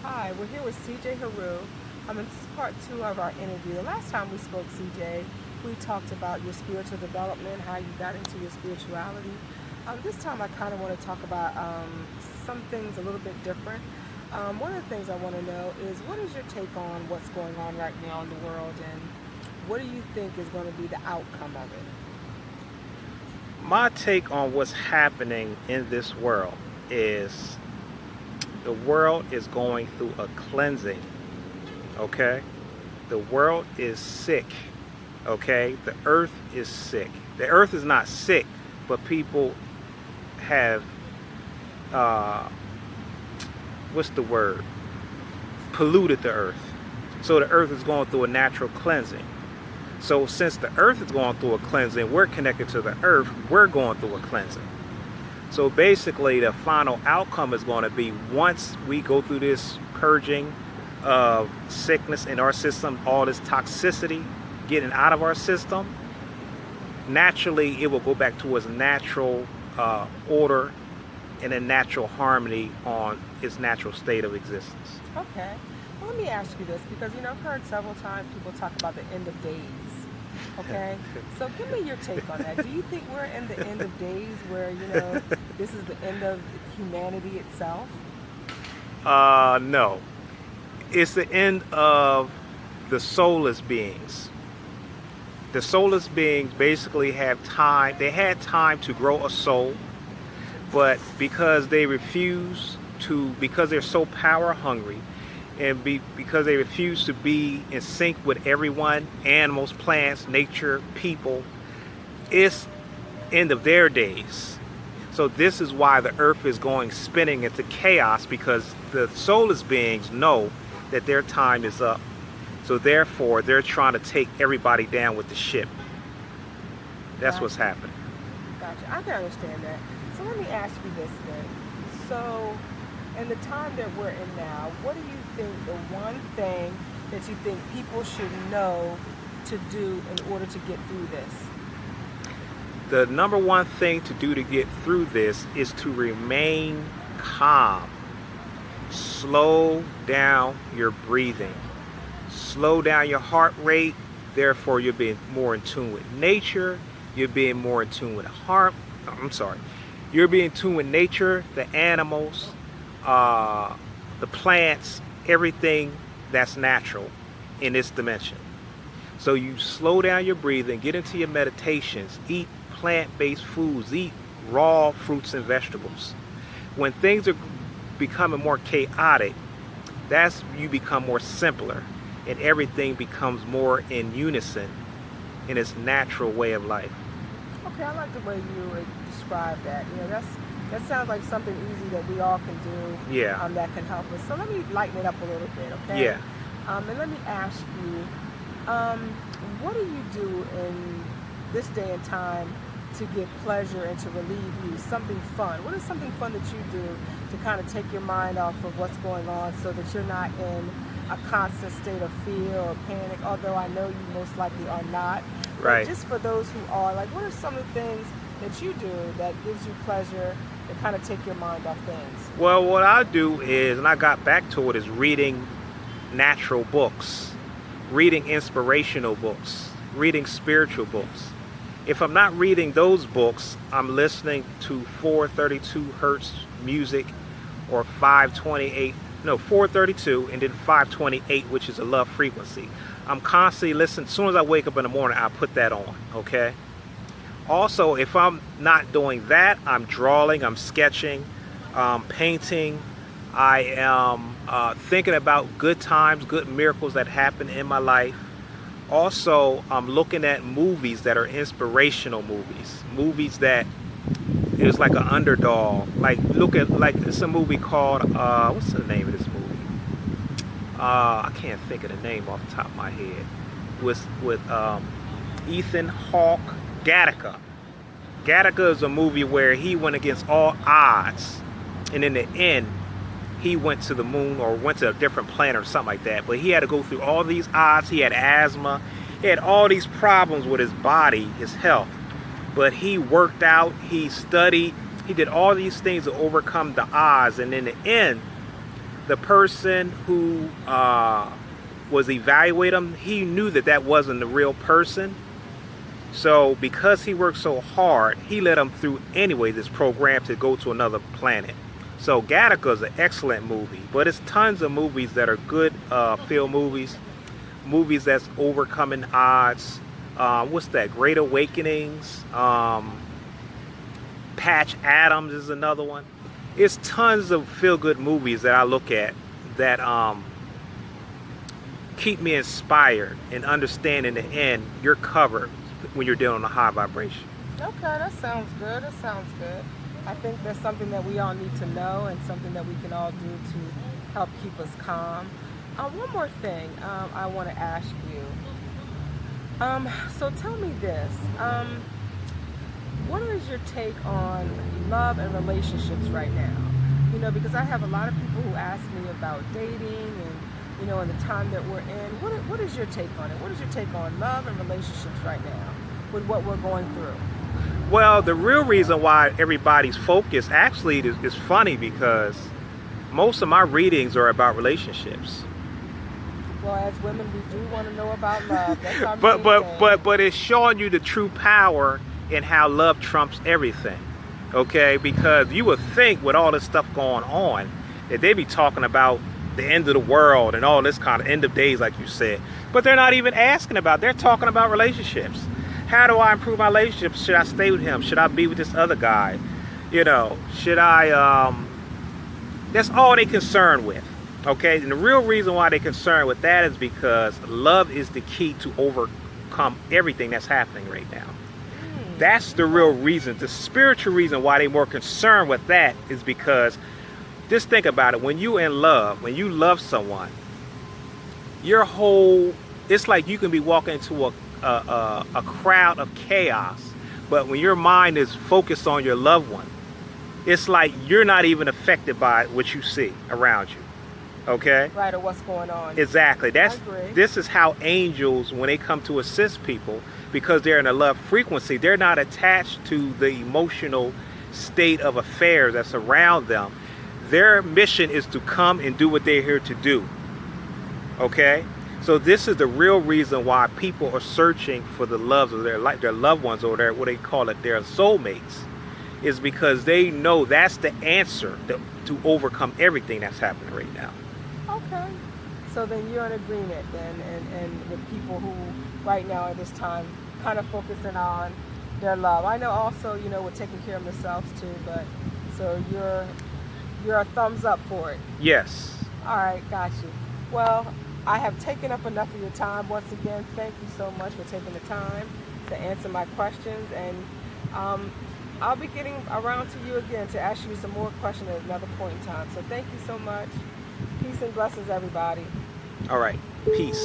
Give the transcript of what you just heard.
Hi, we're here with CjHeru. This is part two of our interview. The last time we spoke, CJ, we talked about your spiritual development, how you got into your spirituality. This time I kind of want to talk about some things a little bit different. One of the things I want to know is what is your take on what's going on right now in the world, and what do you think is going to be the outcome of it? My take on what's happening in this world is the world is going through a cleansing, okay? The world is sick, okay? The earth is sick. The earth is not sick, but people have, what's the word? Polluted the earth. So the earth is going through a natural cleansing. So since the earth is going through a cleansing, we're connected to the earth, we're going through a cleansing. So basically the final outcome is going to be once we go through this purging of sickness in our system, all this toxicity getting out of our system, naturally it will go back to its natural order and a natural harmony on its natural state of existence. Okay. Well, let me ask you this because I've heard several times people talk about the end of days. Okay, so give me your take on that. Do you think we're in the end of days where this is the end of humanity itself? No. It's the end of the soulless beings. The soulless beings basically have time. They had time to grow a soul, but because they refuse to, because they're so power hungry, and because they refuse to be in sync with everyone, animals, plants, nature, people, it's end of their days. So this is why the earth is going spinning into chaos, because the soulless beings know that their time is up. So therefore they're trying to take everybody down with the ship. That's what's happening. Gotcha. I can understand that. So let me ask you this then. So in the time that we're in now, what do you think the one thing that you think people should know to do in order to get through this? The number one thing to do to get through this is to remain calm. Slow down your breathing. Slow down your heart rate. Therefore, you're being more in tune with nature. You're being more in tune with You're being in tune with nature, the animals, the plants, everything that's natural in this dimension. So you slow down your breathing, get into your meditations, eat plant-based foods, eat raw fruits and vegetables. When things are becoming more chaotic, that's you become more simpler and everything becomes more in unison in its natural way of life. Okay, I like the way you describe that. That sounds like something easy that we all can do. Yeah. That can help us. So let me lighten it up a little bit, okay? Yeah. And let me ask you, what do you do in this day and time to get pleasure and to relieve you? Something fun. What is something fun that you do to kind of take your mind off of what's going on so that you're not in a constant state of fear or panic, although I know you most likely are not. Right. But just for those who are, like, what are some of the things that you do that gives you pleasure to kind of take your mind off things? Well, what I do is, and I got back to it, is reading natural books, reading inspirational books, reading spiritual books. If I'm not reading those books, I'm listening to 432 hertz music or 432 and then 528, which is a love frequency. I'm constantly listening. As soon as I wake up in the morning, I put that on, okay? Also, if I'm not doing that, I'm drawing, I'm sketching, painting. I am thinking about good times, good miracles that happen in my life. Also, I'm looking at movies that are inspirational movies that is like an underdog. Like it's a movie called what's the name of this movie? I can't think of the name off the top of my head. With Ethan Hawke, Gattaca. Gattaca is a movie where he went against all odds, and in the end, he went to the moon or went to a different planet or something like that. But he had to go through all these odds. He had asthma. He had all these problems with his body, his health. But he worked out, he studied, he did all these things to overcome the odds. And in the end, the person who was evaluating him, he knew that that wasn't the real person. So because he worked so hard, he let him through anyway, this program to go to another planet. So Gattaca is an excellent movie, but it's tons of movies that are good film movies that's overcoming odds. What's that? Great Awakenings. Patch Adams is another one. It's tons of feel-good movies that I look at that keep me inspired and understand in the end you're covered when you're dealing on a high vibration. Okay, that sounds good. That sounds good. I think that's something that we all need to know and something that we can all do to help keep us calm. One more thing I want to ask you. So tell me this. What is your take on love and relationships right now? You know, because I have a lot of people who ask me about dating and, you know, in the time that we're in. What is your take on it? What is your take on love and relationships right now with what we're going through? Well, the real reason why everybody's focus actually is funny because most of my readings are about relationships. Well, as women, we do want to know about love. That's our main thing. But it's showing you the true power and how love trumps everything. Okay, because you would think with all this stuff going on that they be talking about the end of the world and all this kind of end of days, like you said. But they're not even asking about. They're talking about relationships. How do I improve my relationship? Should I stay with him? Should I be with this other guy? You know, should I? That's all they concerned with. Okay, and the real reason why they're concerned with that is because love is the key to overcome everything that's happening right now. That's the real reason. The spiritual reason why they're more concerned with that is because, just think about it. When you're in love, when you love someone, your whole, it's like you can be walking into a crowd of chaos, but when your mind is focused on your loved one, it's like you're not even affected by what you see around you. Okay? Right, or what's going on. Exactly. This is how angels, when they come to assist people, because they're in a love frequency, they're not attached to the emotional state of affairs that's around them. Their mission is to come and do what they're here to do. Okay? So this is the real reason why people are searching for the loves of their loved ones, or their, what they call it, their soulmates, is because they know that's the answer to overcome everything that's happening right now. Okay. So then you're in agreement then, and with people who right now at this time kind of focusing on their love. I know also, you know, we're taking care of themselves too, but so you're a thumbs up for it. Yes. All right, got you. Well, I have taken up enough of your time. Once again, thank you so much for taking the time to answer my questions, and I'll be getting around to you again to ask you some more questions at another point in time. So thank you so much. Peace and blessings, everybody. All right. Peace.